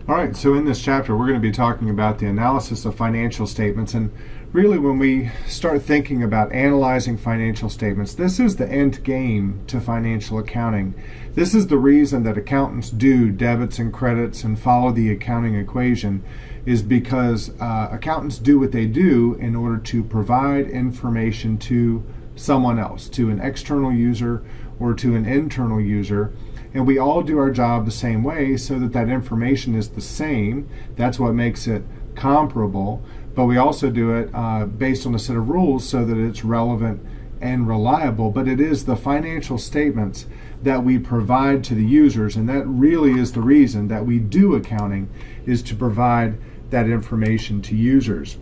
All right, so in this chapter, we're going to be talking about the analysis of financial statements. And really, when we start thinking about analyzing financial statements, this is the end game to financial accounting. This is the reason that accountants do debits and credits and follow the accounting equation, is because accountants do what they do in order to provide information to someone else, to an external user or to an internal user. And we all do our job the same way so that that information is the same. That's what makes it comparable. But we also do it based on a set of rules so that it's relevant and reliable. But it is the financial statements that we provide to the users, and that really is the reason that we do accounting, is to provide that information to users.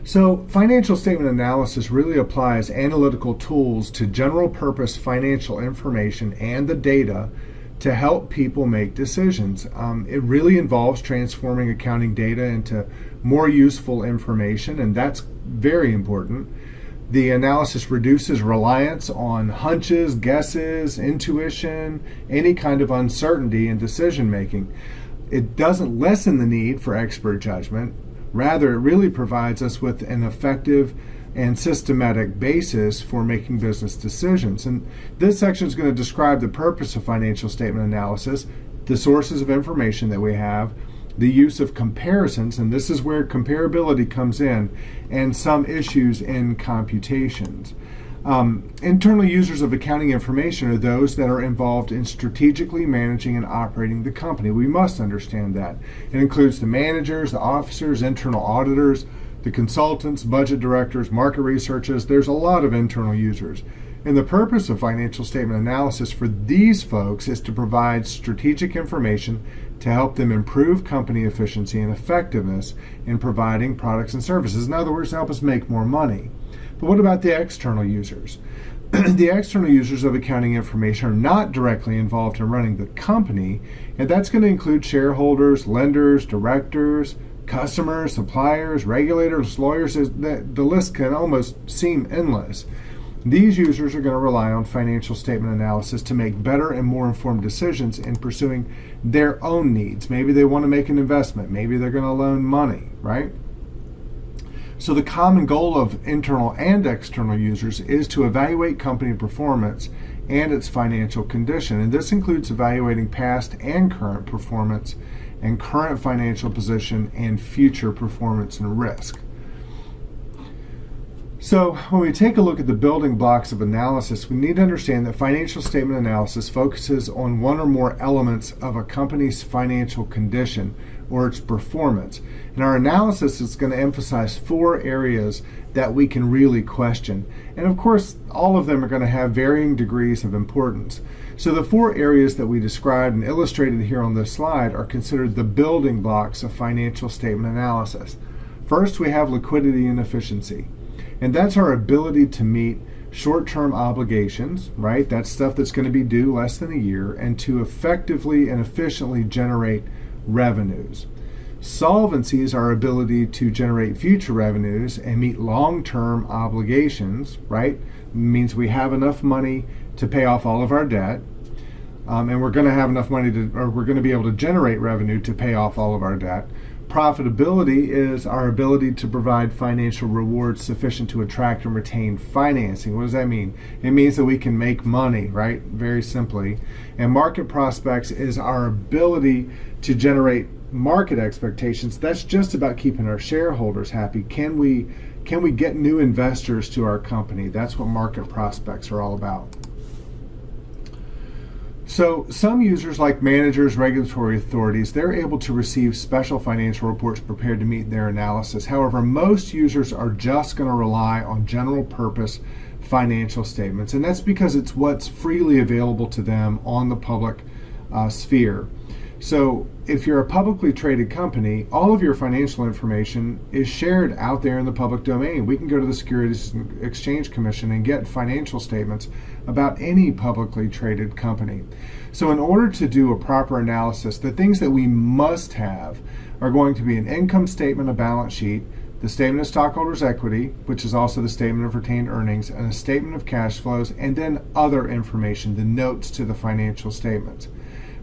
So financial statement analysis really applies analytical tools to general purpose financial information and the data to help people make decisions. It really involves transforming accounting data into more useful information, and that's very important. The analysis reduces reliance on hunches, guesses, intuition, any kind of uncertainty in decision making. It doesn't lessen the need for expert judgment. Rather, it really provides us with an effective and systematic basis for making business decisions. And this section is going to describe the purpose of financial statement analysis, the sources of information that we have, the use of comparisons, and this is where comparability comes in, and some issues in computations. Internal users of accounting information are those that are involved in strategically managing and operating the company. We must understand that. It includes the managers, the officers, internal auditors, the consultants, budget directors, market researchers. There's a lot of internal users. And the purpose of financial statement analysis for these folks is to provide strategic information to help them improve company efficiency and effectiveness in providing products and services. In other words, to help us make more money. But what about the external users? The external users of accounting information are not directly involved in running the company, and that's going to include shareholders, lenders, directors, customers, suppliers, regulators, lawyers. The list can almost seem endless. These users are going to rely on financial statement analysis to make better and more informed decisions in pursuing their own needs. Maybe they want to make an investment. Maybe they're going to loan money, right? So the common goal of internal and external users is to evaluate company performance and its financial condition. And this includes evaluating past and current performance and current financial position and future performance and risk. So when we take a look at the building blocks of analysis, we need to understand that financial statement analysis focuses on one or more elements of a company's financial condition or its performance. And our analysis is going to emphasize 4 areas that we can really question. And of course, all of them are going to have varying degrees of importance. So the 4 areas that we described and illustrated here on this slide are considered the building blocks of financial statement analysis. First, we have liquidity and efficiency. And that's our ability to meet short-term obligations, right? That's stuff that's going to be due less than a year, and to effectively and efficiently generate revenues. Solvency is our ability to generate future revenues and meet long-term obligations, right? It means we have enough money to pay off all of our debt, and we're going to have enough money we're going to be able to generate revenue to pay off all of our debt. Profitability is our ability to provide financial rewards sufficient to attract and retain financing. What does that mean? It means that we can make money, right? Very simply. And market prospects is our ability to generate market expectations. That's just about keeping our shareholders happy. Can we get new investors to our company? That's what market prospects are all about. So some users, like managers, regulatory authorities, they're able to receive special financial reports prepared to meet their analysis. However, most users are just going to rely on general purpose financial statements, and that's because it's what's freely available to them on the public sphere. So if you're a publicly traded company, all of your financial information is shared out there in the public domain. We can go to the Securities and Exchange Commission and get financial statements about any publicly traded company. So in order to do a proper analysis, the things that we must have are going to be an income statement, a balance sheet, the statement of stockholders' equity, which is also the statement of retained earnings, and a statement of cash flows, and then other information, the notes to the financial statements.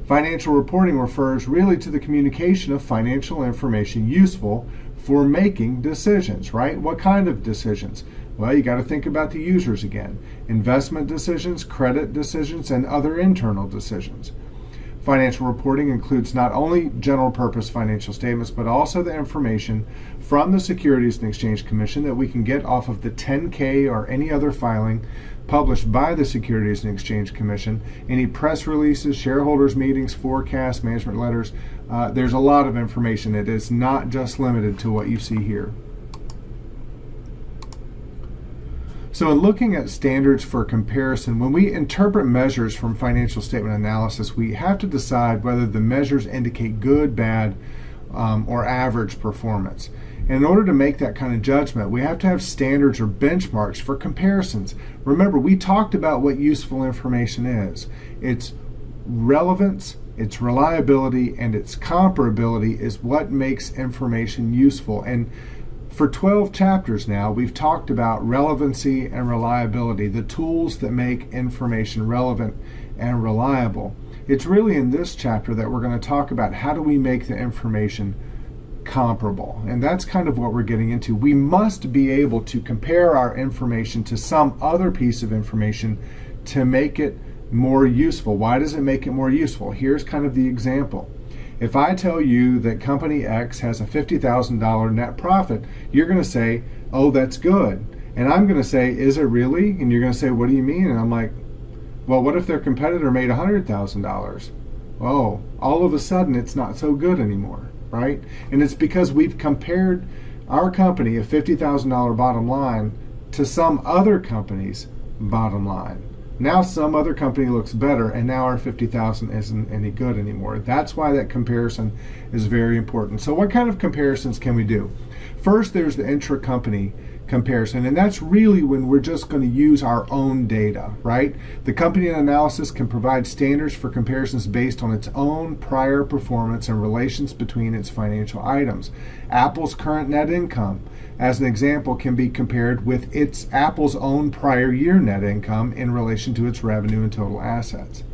Financial reporting refers really to the communication of financial information useful for making decisions, right? What kind of decisions? Well, you got to think about the users again. Investment decisions, credit decisions, and other internal decisions. Financial reporting includes not only general purpose financial statements, but also the information from the Securities and Exchange Commission that we can get off of the 10-K or any other filing published by the Securities and Exchange Commission, any press releases, shareholders meetings, forecasts, management letters. There's a lot of information. It is not just limited to what you see here. So in looking at standards for comparison, when we interpret measures from financial statement analysis, we have to decide whether the measures indicate good, bad, or average performance. And in order to make that kind of judgment, we have to have standards or benchmarks for comparisons. Remember, we talked about what useful information is. Its relevance, its reliability, and its comparability is what makes information useful. And for 12 chapters now, we've talked about relevancy and reliability, the tools that make information relevant and reliable. It's really in this chapter that we're going to talk about how do we make the information comparable. And that's kind of what we're getting into. We must be able to compare our information to some other piece of information to make it more useful. Why does it make it more useful? Here's kind of the example. If I tell you that company X has a $50,000 net profit, you're going to say, oh, that's good. And I'm going to say, is it really? And you're going to say, what do you mean? And I'm like, well, what if their competitor made $100,000? Oh, all of a sudden it's not so good anymore, right? And it's because we've compared our company, a $50,000 bottom line, to some other company's bottom line. Now some other company looks better, and now our 50,000 isn't any good anymore. That's why that comparison is very important. So what kind of comparisons can we do? First, there's the intra-company comparison, and that's really when we're just going to use our own data, right? The company analysis can provide standards for comparisons based on its own prior performance and relations between its financial items. Apple's current net income, as an example, can be compared with Apple's own prior year net income in relation to its revenue and total assets.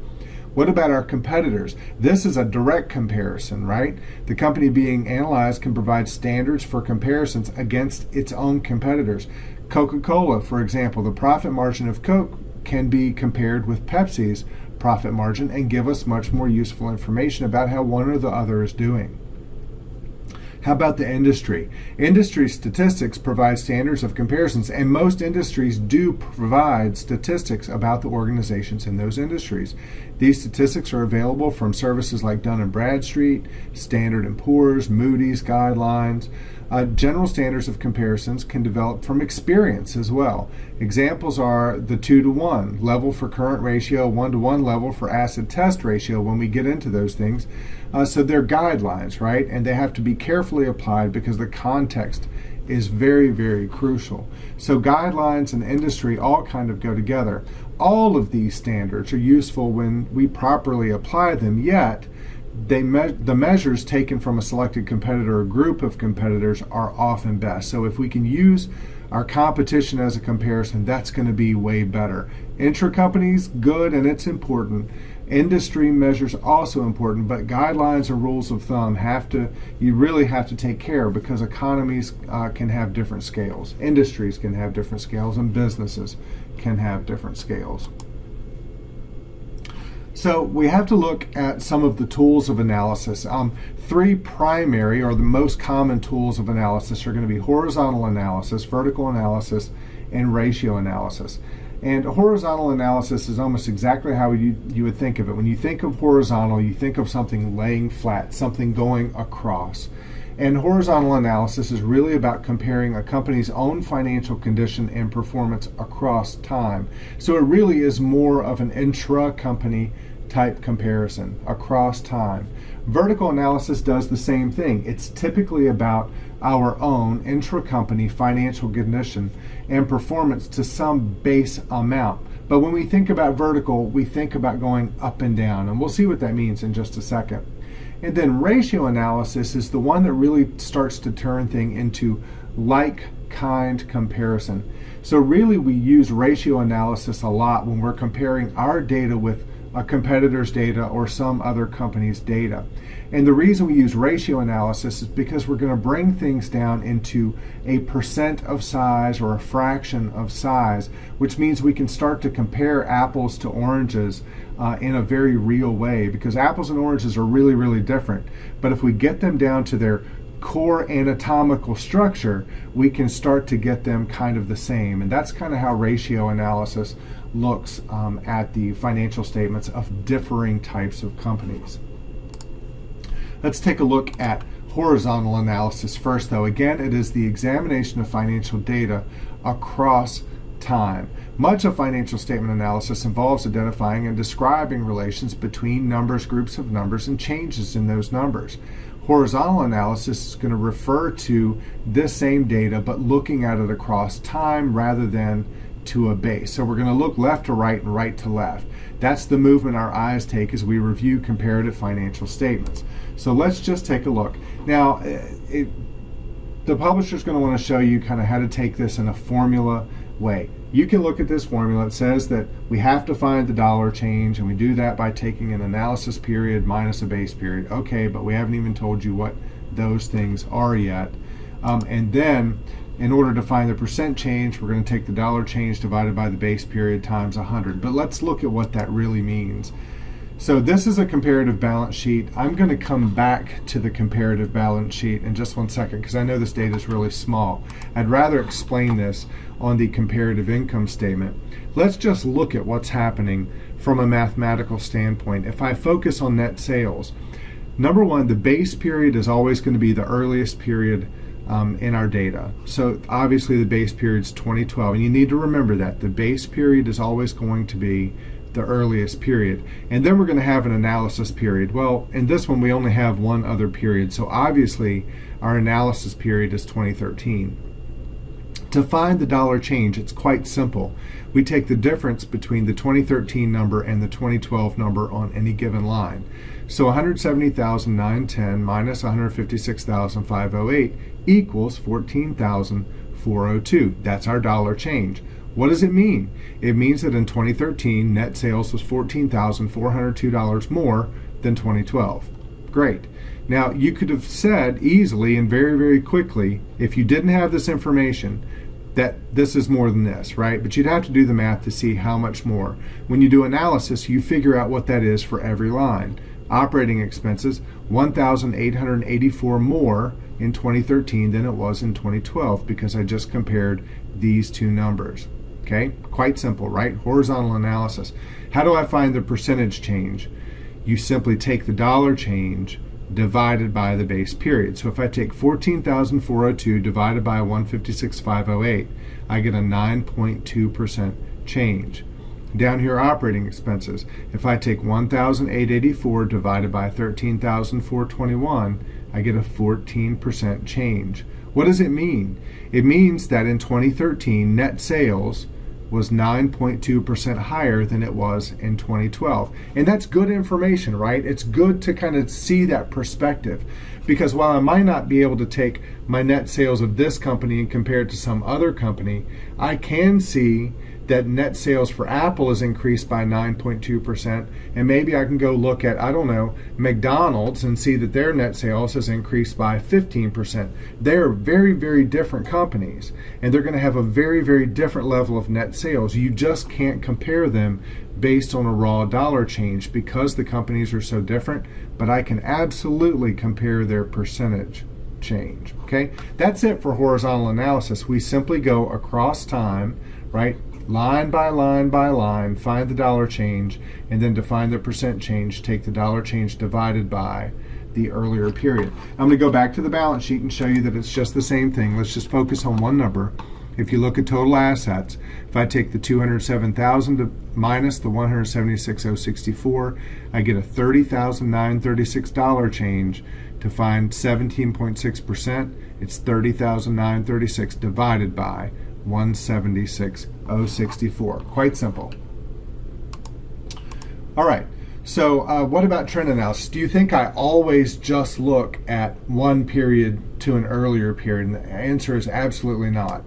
What about our competitors? This is a direct comparison, right? The company being analyzed can provide standards for comparisons against its own competitors. Coca-Cola, for example, the profit margin of Coke can be compared with Pepsi's profit margin and give us much more useful information about how one or the other is doing. How about the industry? Industry statistics provide standards of comparisons, and most industries do provide statistics about the organizations in those industries. These statistics are available from services like Dun & Bradstreet, Standard & Poor's, Moody's guidelines. General standards of comparisons can develop from experience as well. Examples are the 2-to-1 level for current ratio, 1-to-1 level for acid test ratio when we get into those things. So they're guidelines, right? And they have to be carefully applied because the context is very, very crucial. So guidelines and industry all kind of go together. All of these standards are useful when we properly apply them, yet the measures taken from a selected competitor or group of competitors are often best. So if we can use our competition as a comparison, that's going to be way better. Intra-companies, good, and it's important. Industry measures also important, but guidelines and rules of thumb you really have to take care because economies can have different scales. Industries can have different scales, and businesses can have different scales. So we have to look at some of the tools of analysis. Three primary or the most common tools of analysis are going to be horizontal analysis, vertical analysis, and ratio analysis. And horizontal analysis is almost exactly how you would think of it. When you think of horizontal, you think of something laying flat, something going across. And horizontal analysis is really about comparing a company's own financial condition and performance across time. So it really is more of an intra-company type comparison across time. Vertical analysis does the same thing. It's typically about our own intra-company financial condition and performance to some base amount. But when we think about vertical, we think about going up and down, and we'll see what that means in just a second. And then ratio analysis is the one that really starts to turn things into like-kind comparison. So really we use ratio analysis a lot when we're comparing our data with a competitor's data or some other company's data. And the reason we use ratio analysis is because we're going to bring things down into a percent of size or a fraction of size, which means we can start to compare apples to oranges in a very real way, because apples and oranges are really, really different. But if we get them down to their core anatomical structure, we can start to get them kind of the same. And that's kind of how ratio analysis looks at the financial statements of differing types of companies. Let's take a look at horizontal analysis first, though. Again, it is the examination of financial data across time. Much of financial statement analysis involves identifying and describing relations between numbers, groups of numbers, and changes in those numbers. Horizontal analysis is going to refer to this same data, but looking at it across time rather than to a base. So we're going to look left to right and right to left. That's the movement our eyes take as we review comparative financial statements. So let's just take a look. Now, the publisher is going to want to show you kind of how to take this in a formula way. You can look at this formula. It says that we have to find the dollar change, and we do that by taking an analysis period minus a base period. Okay, but we haven't even told you what those things are yet. And then, in order to find the percent change, we're going to take the dollar change divided by the base period times 100. But let's look at what that really means. So this is a comparative balance sheet. I'm going to come back to the comparative balance sheet in just one second, because I know this data is really small. I'd rather explain this on the comparative income statement. Let's just look at what's happening from a mathematical standpoint. If I focus on net sales, number one, the base period is always going to be the earliest period in our data. So obviously the base period is 2012, and you need to remember that the base period is always going to be the earliest period. And then we're going to have an analysis period. Well, in this one we only have one other period, so obviously our analysis period is 2013. To find the dollar change, it's quite simple. We take the difference between the 2013 number and the 2012 number on any given line. So 170,910 minus 156,508 equals 14,402. That's our dollar change. What does it mean? It means that in 2013, net sales was $14,402 more than 2012. Great. Now, you could have said easily and very, very quickly, if you didn't have this information, that this is more than this, right? But you'd have to do the math to see how much more. When you do analysis, you figure out what that is for every line. Operating expenses, $1,884 more in 2013 than it was in 2012, because I just compared these two numbers. Okay, quite simple, right? Horizontal analysis. How do I find the percentage change? You simply take the dollar change divided by the base period. So if I take 14,402 divided by 156,508, I get a 9.2% change. Down here, operating expenses. If I take 1,884 divided by 13,421, I get a 14% change. What does it mean? It means that in 2013, net sales was 9.2% higher than it was in 2012. And that's good information, right? It's good to kind of see that perspective, because while I might not be able to take my net sales of this company and compare it to some other company, I can see that net sales for Apple has increased by 9.2%, and maybe I can go look at, I don't know, McDonald's and see that their net sales has increased by 15%. They're very, very different companies, and they're going to have a very, very different level of net sales. You just can't compare them based on a raw dollar change because the companies are so different, but I can absolutely compare their percentage change. Okay, that's it for horizontal analysis. We simply go across time, right? Line by line by line, find the dollar change, and then to find the percent change, take the dollar change divided by the earlier period. I'm going to go back to the balance sheet and show you that it's just the same thing. Let's just focus on one number. If you look at total assets, if I take the 207,000 minus the 176,064, I get a $30,936 change. To find 17.6%, it's 30,936 divided by 176,064. Quite simple. All right, so what about trend analysis? Do you think I always just look at one period to an earlier period? And the answer is absolutely not.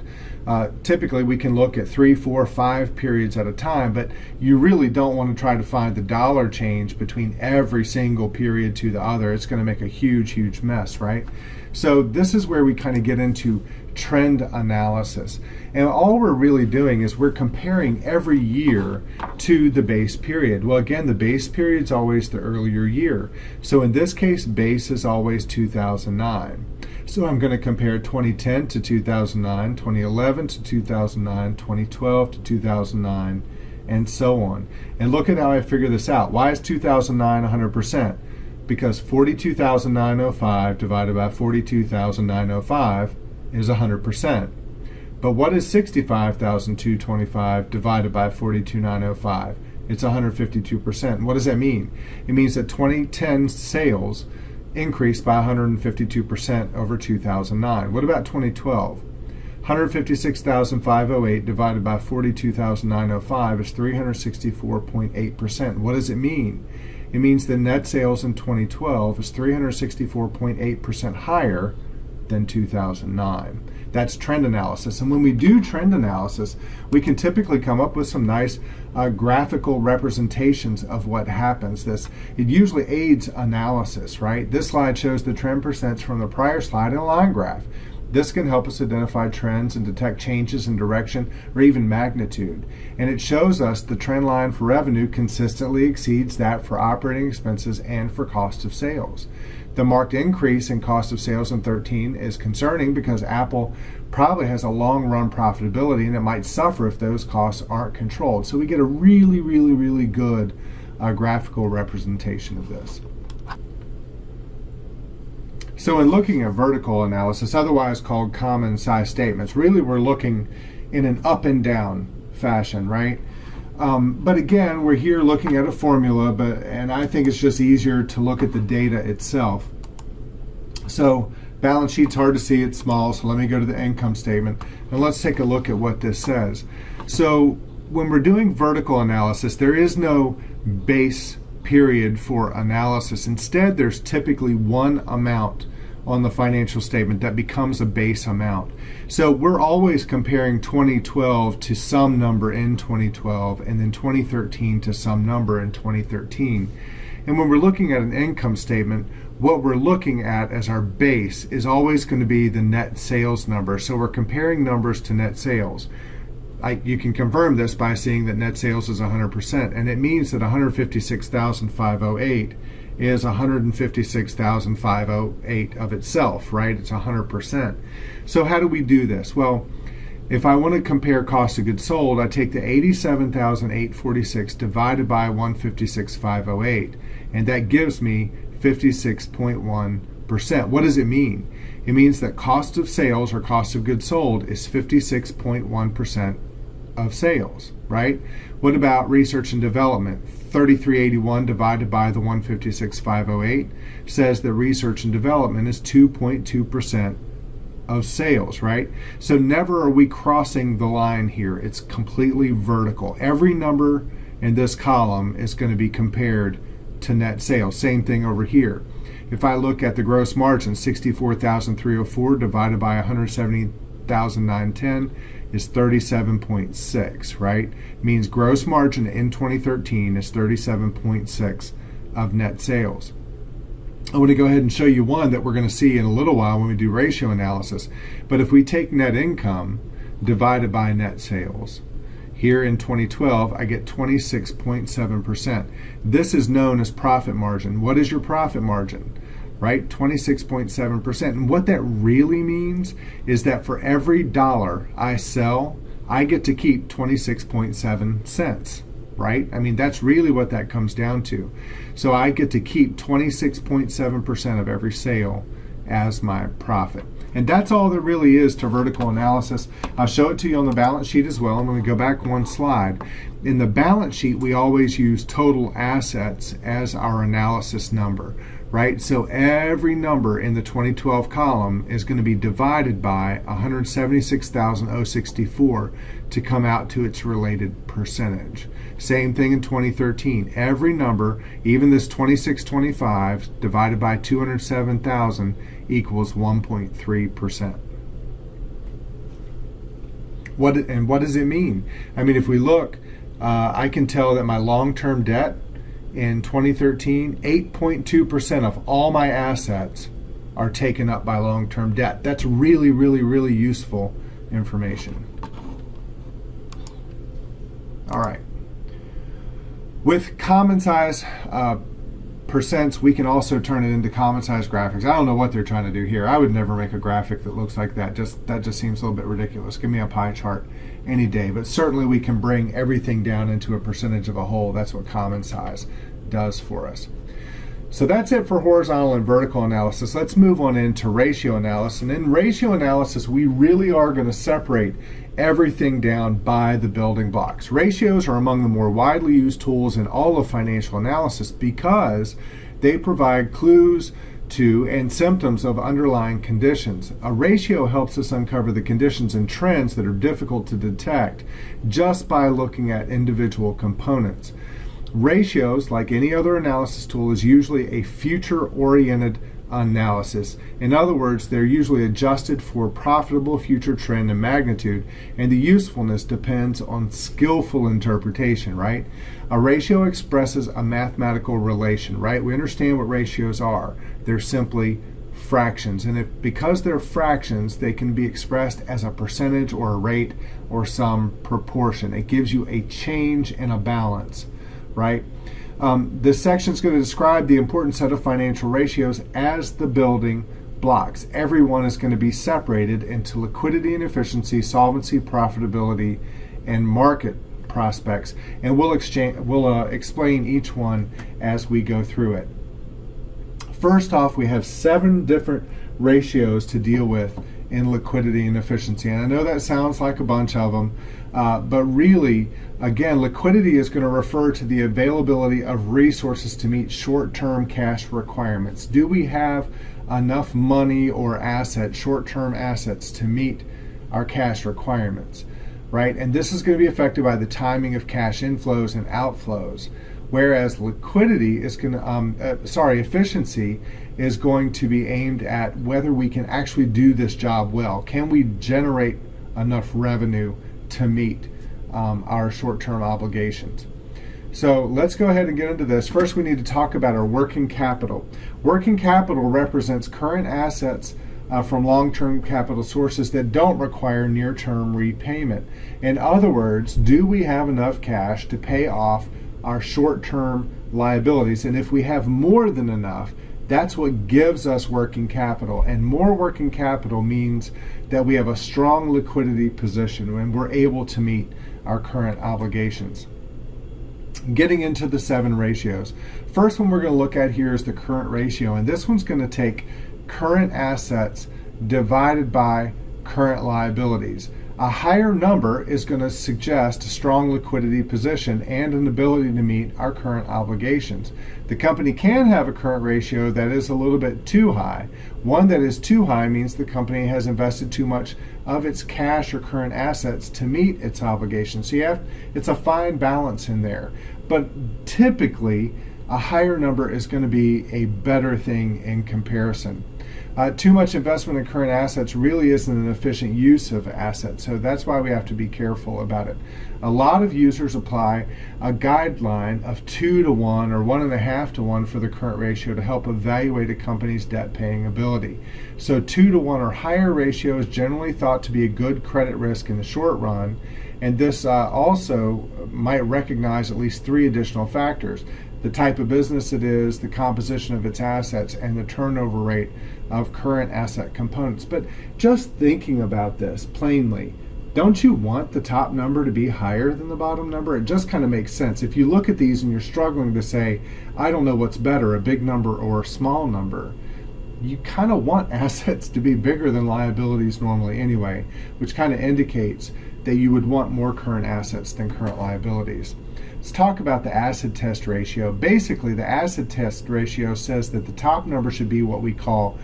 Typically, we can look at 3, 4, 5 periods at a time, but you really don't want to try to find the dollar change between every single period to the other. It's going to make a huge, huge mess, right? So this is where we kind of get into trend analysis. And all we're really doing is we're comparing every year to the base period. Well, again, the base period is always the earlier year. So in this case, base is always 2009. So I'm going to compare 2010 to 2009, 2011 to 2009, 2012 to 2009, and so on. And look at how I figure this out. Why is 2009 100%? Because 42,905 divided by 42,905 is 100%. But what is 65,225 divided by 42,905? It's 152%. And what does that mean? It means that 2010 sales increased by 152% over 2009. What about 2012? 156,508 divided by 42,905 is 364.8%. What does it mean? It means the net sales in 2012 is 364.8% higher than 2009. That's trend analysis. And when we do trend analysis, we can typically come up with some nice graphical representations of what happens. It usually aids analysis, right? This slide shows the trend percents from the prior slide in a line graph. This can help us identify trends and detect changes in direction or even magnitude. And it shows us the trend line for revenue consistently exceeds that for operating expenses and for cost of sales. The marked increase in cost of sales in 13 is concerning because Apple probably has a long-run profitability and it might suffer if those costs aren't controlled. So we get a really, really, really good graphical representation of this. So in looking at vertical analysis, otherwise called common size statements, really we're looking in an up and down fashion, right? But again, we're here looking at a formula, and I think it's just easier to look at the data itself. So balance sheet's hard to see, it's small, so let me go to the income statement, and let's take a look at what this says. So when we're doing vertical analysis, there is no base period for analysis. Instead, there's typically one amount on the financial statement that becomes a base amount. So we're always comparing 2012 to some number in 2012 and then 2013 to some number in 2013. And when we're looking at an income statement, what we're looking at as our base is always going to be the net sales number. So we're comparing numbers to net sales. You can confirm this by seeing that net sales is 100%, and it means that 156,508 is 156,508 of itself, right? It's 100%. So how do we do this? Well, if I want to compare cost of goods sold, I take the 87,846 divided by 156,508, and that gives me 56.1%. What does it mean? It means that cost of sales or cost of goods sold is 56.1% of sales, right? What about research and development? 3381 divided by the 156,508 says that research and development is 2.2% of sales, right? So never are we crossing the line here. It's completely vertical. Every number in this column is going to be compared to net sales. Same thing over here. If I look at the gross margin, 64,304 divided by 170,910 is 37.6, right? Means gross margin in 2013 is 37.6 of net sales. I want to go ahead and show you one that we're going to see in a little while when we do ratio analysis. But if we take net income divided by net sales, here in 2012, I get 26.7%. This is known as profit margin. What is your profit margin? Right? 26.7%. And what that really means is that for every dollar I sell, I get to keep 26.7 cents. Right? I mean, that's really what that comes down to. So I get to keep 26.7% of every sale as my profit. And that's all there really is to vertical analysis. I'll show it to you on the balance sheet as well. I'm going to go back one slide. In the balance sheet, we always use total assets as our analysis number, right? So every number in the 2012 column is going to be divided by 176,064 to come out to its related percentage. Same thing in 2013. Every number, even this 2625 divided by 207,000 equals 1.3%. What does it mean? I mean, if we look, I can tell that my long-term debt in 2013, 8.2% of all my assets are taken up by long-term debt. That's really, really, really useful information. All right. With common size percents, we can also turn it into common size graphics. I don't know what they're trying to do here. I would never make a graphic that looks like that. That just seems a little bit ridiculous. Give me a pie chart any day. But certainly we can bring everything down into a percentage of a whole. That's what common size does for us. So that's it for horizontal and vertical analysis. Let's move on into ratio analysis. And in ratio analysis, we really are going to separate everything down by the building blocks. Ratios are among the more widely used tools in all of financial analysis because they provide clues to and symptoms of underlying conditions. A ratio helps us uncover the conditions and trends that are difficult to detect just by looking at individual components. Ratios, like any other analysis tool, is usually a future-oriented analysis. In other words, they're usually adjusted for profitable future trend and magnitude, and the usefulness depends on skillful interpretation, right? A ratio expresses a mathematical relation, right? We understand what ratios are. They're simply fractions, and because they're fractions, they can be expressed as a percentage or a rate or some proportion. It gives you a change and a balance, right? This section is going to describe the important set of financial ratios as the building blocks. Every one is going to be separated into liquidity and efficiency, solvency, profitability, and market prospects, and we'll explain each one as we go through it. First off, we have 7 different ratios to deal with in liquidity and efficiency. And I know that sounds like a bunch of them, but really, again, liquidity is going to refer to the availability of resources to meet short-term cash requirements. Do we have enough money or assets, short-term assets, to meet our cash requirements, right? And this is going to be affected by the timing of cash inflows and outflows. Whereas liquidity is going to, efficiency is going to be aimed at whether we can actually do this job well. Can we generate enough revenue to meet our short-term obligations? So let's go ahead and get into this. First, we need to talk about our working capital. Working capital represents current assets from long-term capital sources that don't require near-term repayment. In other words, do we have enough cash to pay off our short-term liabilities? And if we have more than enough, that's what gives us working capital. And more working capital means that we have a strong liquidity position and we're able to meet our current obligations. Getting into the 7 ratios. First one we're going to look at here is the current ratio, and this one's going to take current assets divided by current liabilities. A higher number is going to suggest a strong liquidity position and an ability to meet our current obligations. The company can have a current ratio that is a little bit too high. One that is too high means the company has invested too much of its cash or current assets to meet its obligations. So it's a fine balance in there. But typically, a higher number is going to be a better thing in comparison. Too much investment in current assets really isn't an efficient use of assets, so that's why we have to be careful about it. A lot of users apply a guideline of 2 to 1 or 1.5 to 1 for the current ratio to help evaluate a company's debt paying ability. So 2 to 1 or higher ratio is generally thought to be a good credit risk in the short run, and this also might recognize at least 3 additional factors: the type of business it is, the composition of its assets, and the turnover rate of current asset components. But just thinking about this plainly, don't you want the top number to be higher than the bottom number? It just kind of makes sense. If you look at these and you're struggling to say, I don't know what's better, a big number or a small number, you kind of want assets to be bigger than liabilities normally anyway, which kind of indicates that you would want more current assets than current liabilities. Let's talk about the acid test ratio. Basically, the acid test ratio says that the top number should be what we call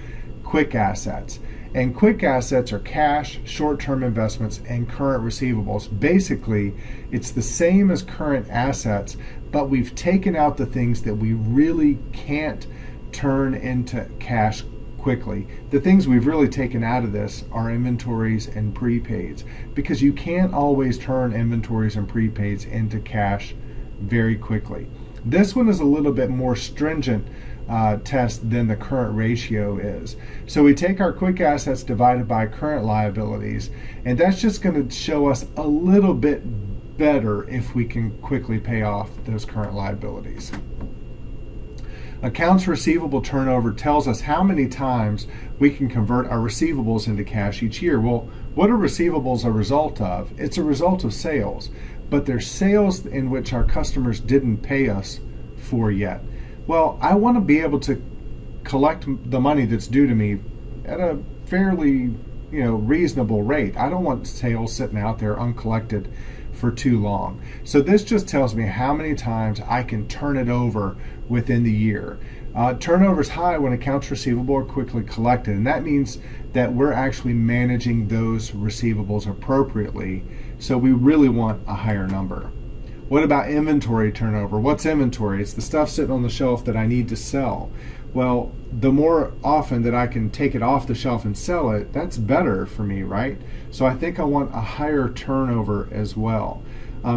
quick assets. And quick assets are cash, short-term investments, and current receivables. Basically, it's the same as current assets, but we've taken out the things that we really can't turn into cash quickly. The things we've really taken out of this are inventories and prepaids, because you can't always turn inventories and prepaids into cash very quickly. This one is a little bit more stringent test than the current ratio is. So we take our quick assets divided by current liabilities, and that's just going to show us a little bit better if we can quickly pay off those current liabilities. Accounts receivable turnover tells us how many times we can convert our receivables into cash each year. Well, what are receivables a result of? It's a result of sales, but they're sales in which our customers didn't pay us for yet. Well, I want to be able to collect the money that's due to me at a fairly, reasonable rate. I don't want sales sitting out there uncollected for too long. So this just tells me how many times I can turn it over within the year. Turnover is high when accounts receivable are quickly collected, and that means that we're actually managing those receivables appropriately. So we really want a higher number. What about inventory turnover? What's inventory? It's the stuff sitting on the shelf that I need to sell. Well, the more often that I can take it off the shelf and sell it, that's better for me, right? So I think I want a higher turnover as well.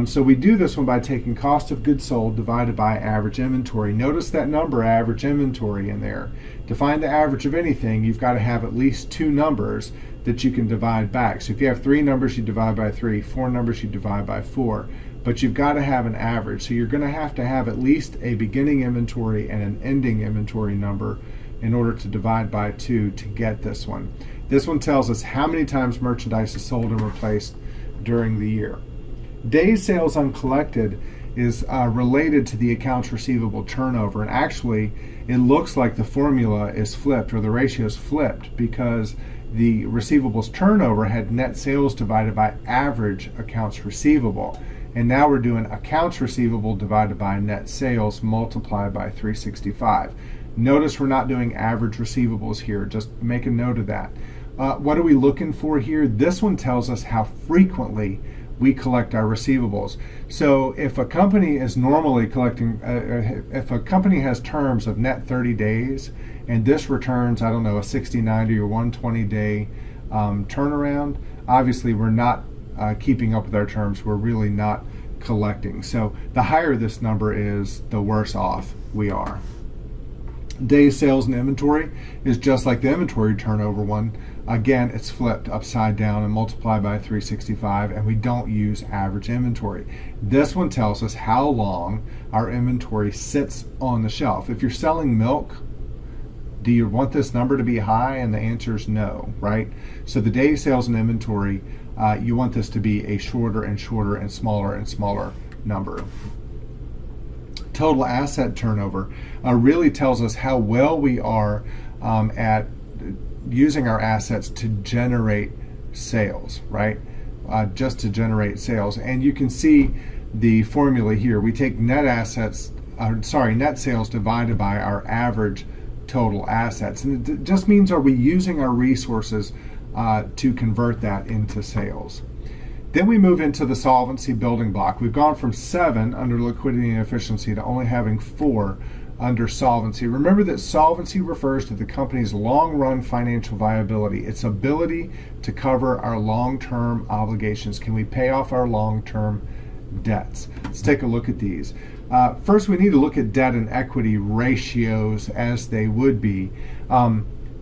So we do this one by taking cost of goods sold divided by average inventory. Notice that number, average inventory, in there. To find the average of anything, you've got to have at least two numbers that you can divide back. So if you have three numbers, you divide by three. Four numbers, you divide by four. But you've got to have an average. So you're going to have at least a beginning inventory and an ending inventory number in order to divide by 2 to get this one. This one tells us how many times merchandise is sold and replaced during the year. Days sales uncollected is related to the accounts receivable turnover, and actually it looks like the formula is flipped, or the ratio is flipped, because the receivables turnover had net sales divided by average accounts receivable. And now we're doing accounts receivable divided by net sales multiplied by 365. Notice we're not doing average receivables here. Just make a note of that. What are we looking for here? This one tells us how frequently we collect our receivables. So if a company is normally collecting, if a company has terms of net 30 days, and this returns, I don't know, a 60, 90, or 120 day turnaround, obviously we're not keeping up with our terms. We're really not collecting. So the higher this number is, the worse off we are. Days sales and inventory is just like the inventory turnover one. Again, it's flipped upside down and multiplied by 365, and we don't use average inventory. This one tells us how long our inventory sits on the shelf. If you're selling milk, do you want this number to be high? And the answer is no, right? So the days sales and inventory, you want this to be a shorter and shorter and smaller number. Total asset turnover really tells us how well we are at using our assets to generate sales, right? Just to generate sales. And you can see the formula here. We take net sales divided by our average total assets. And it just means, are we using our resources to convert that into sales? Then we move into the solvency building block. We've gone from 7 under liquidity and efficiency to only having 4 under solvency. Remember that solvency refers to the company's long-run financial viability, its ability to cover our long-term obligations. Can we pay off our long-term debts? Let's take a look at these. First, we need to look at debt and equity ratios as they would be.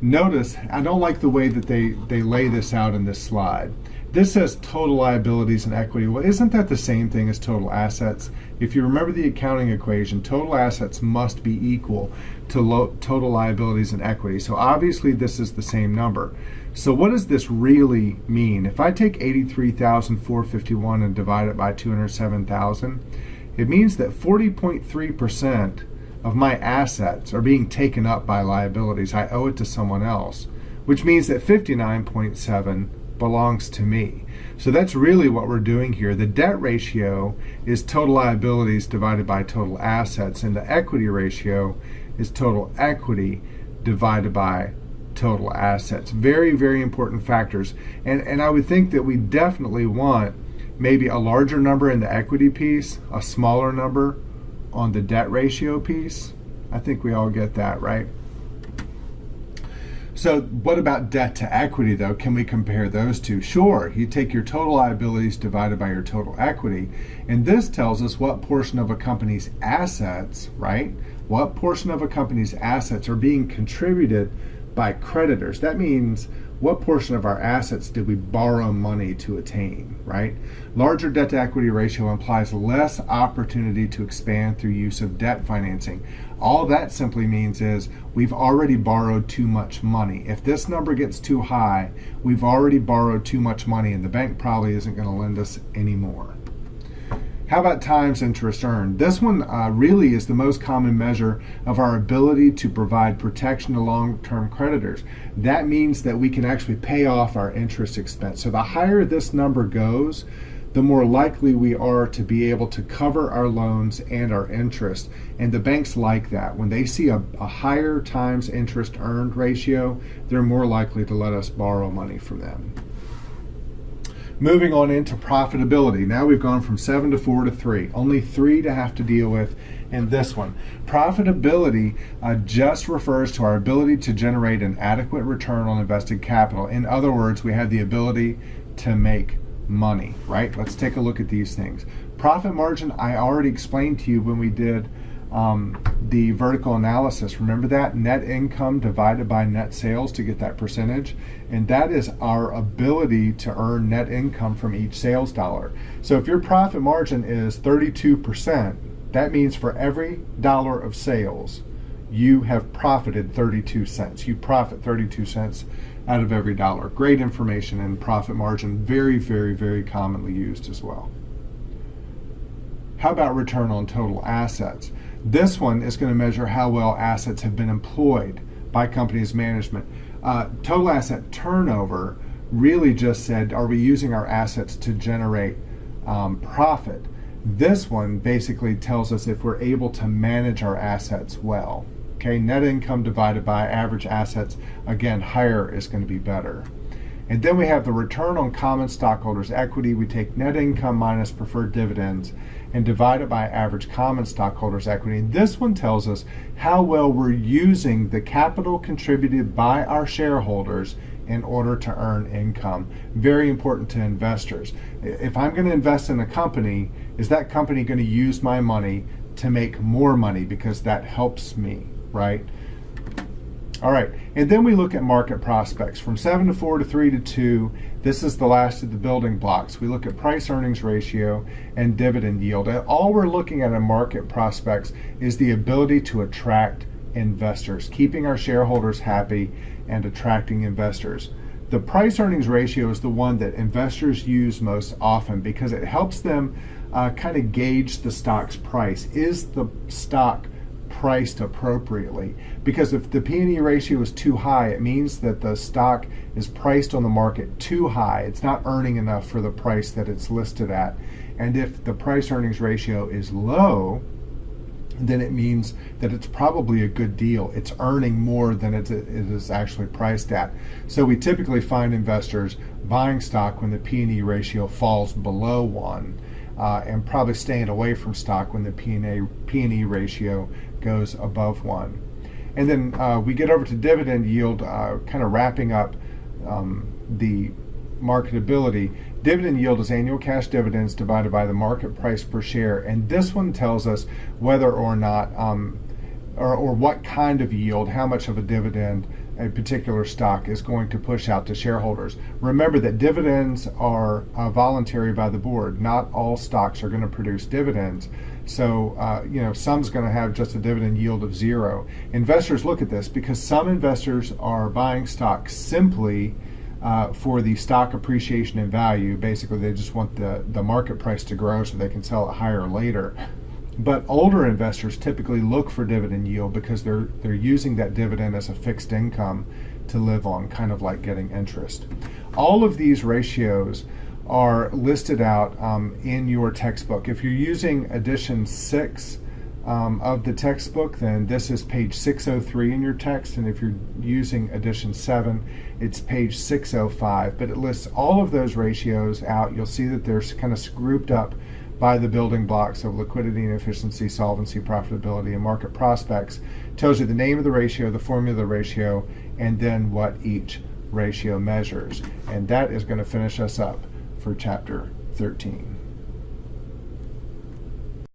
Notice, I don't like the way that they lay this out in this slide. This says total liabilities and equity. Well, isn't that the same thing as total assets? If you remember the accounting equation, total assets must be equal to total liabilities and equity. So obviously this is the same number. So what does this really mean? If I take 83,451 and divide it by 207,000, it means that 40.3% of my assets are being taken up by liabilities. I owe it to someone else, which means that 59.7 belongs to me. So that's really what we're doing here. The debt ratio is total liabilities divided by total assets, and the equity ratio is total equity divided by total assets. Very, very important factors. And I would think that we definitely want maybe a larger number in the equity piece, a smaller number on the debt ratio piece. I think we all get that, right? So what about debt to equity, though? Can we compare those two? Sure. You take your total liabilities divided by your total equity, and this tells us what portion of a company's assets, right? What portion of a company's assets are being contributed by creditors. That means what portion of our assets did we borrow money to attain, right? Larger debt to equity ratio implies less opportunity to expand through use of debt financing. All that simply means is we've already borrowed too much money. If this number gets too high, we've already borrowed too much money and the bank probably isn't going to lend us any more. How about times interest earned? This one really is the most common measure of our ability to provide protection to long-term creditors. That means that we can actually pay off our interest expense. So the higher this number goes, the more likely we are to be able to cover our loans and our interest. And the banks like that. When they see a higher times interest earned ratio, they're more likely to let us borrow money from them. Moving on into profitability. Now we've gone from 7 to 4 to 3. Only 3 to have to deal with in this one. Profitability just refers to our ability to generate an adequate return on invested capital. In other words, we have the ability to make money, right? Let's take a look at these things. Profit margin, I already explained to you when we did the vertical analysis. Remember that? Net income divided by net sales to get that percentage. And that is our ability to earn net income from each sales dollar. So if your profit margin is 32%, that means for every dollar of sales, you have profited 32 cents. You profit 32 cents out of every dollar. Great information, and profit margin very, very, very commonly used as well. How about return on total assets? This one is going to measure how well assets have been employed by companies' management. Total asset turnover really just said, are we using our assets to generate profit? This one basically tells us if we're able to manage our assets well. Okay, net income divided by average assets, again, higher is going to be better. And then we have the return on common stockholders' equity. We take net income minus preferred dividends and divide it by average common stockholders' equity. And this one tells us how well we're using the capital contributed by our shareholders in order to earn income. Very important to investors. If I'm going to invest in a company, is that company going to use my money to make more money because that helps me, right? All right, and then we look at market prospects. From 7 to 4 to 3 to 2, this is the last of the building blocks. We look at price earnings ratio and dividend yield. And all we're looking at in market prospects is the ability to attract investors, keeping our shareholders happy and attracting investors. The price earnings ratio is the one that investors use most often because it helps them kind of gauge the stock's price. Is the stock priced appropriately? Because if the P/E ratio is too high, it means that the stock is priced on the market too high. It's not earning enough for the price that it's listed at. And if the price earnings ratio is low, then it means that it's probably a good deal. It's earning more than it is actually priced at. So we typically find investors buying stock when the P/E ratio falls below 1, and probably staying away from stock when the P/E ratio goes above 1. And then we get over to dividend yield, kind of wrapping up the marketability. Dividend yield is annual cash dividends divided by the market price per share, and this one tells us whether or not, or what kind of yield, how much of a dividend a particular stock is going to push out to shareholders. Remember that dividends are voluntary by the board. Not all stocks are going to produce dividends. So, some's going to have just a dividend yield of 0. Investors look at this because some investors are buying stocks simply for the stock appreciation in value. Basically, they just want the market price to grow so they can sell it higher later. But older investors typically look for dividend yield because they're using that dividend as a fixed income to live on, kind of like getting interest. All of these ratios are listed out in your textbook. If you're using edition 6 of the textbook, then this is page 603 in your text, and if you're using edition 7, it's page 605. But it lists all of those ratios out. You'll see that they're kind of grouped up by the building blocks of liquidity and efficiency, solvency, profitability, and market prospects. Tells you the name of the ratio, the formula of the ratio, and then what each ratio measures. And that is going to finish us up for chapter 13.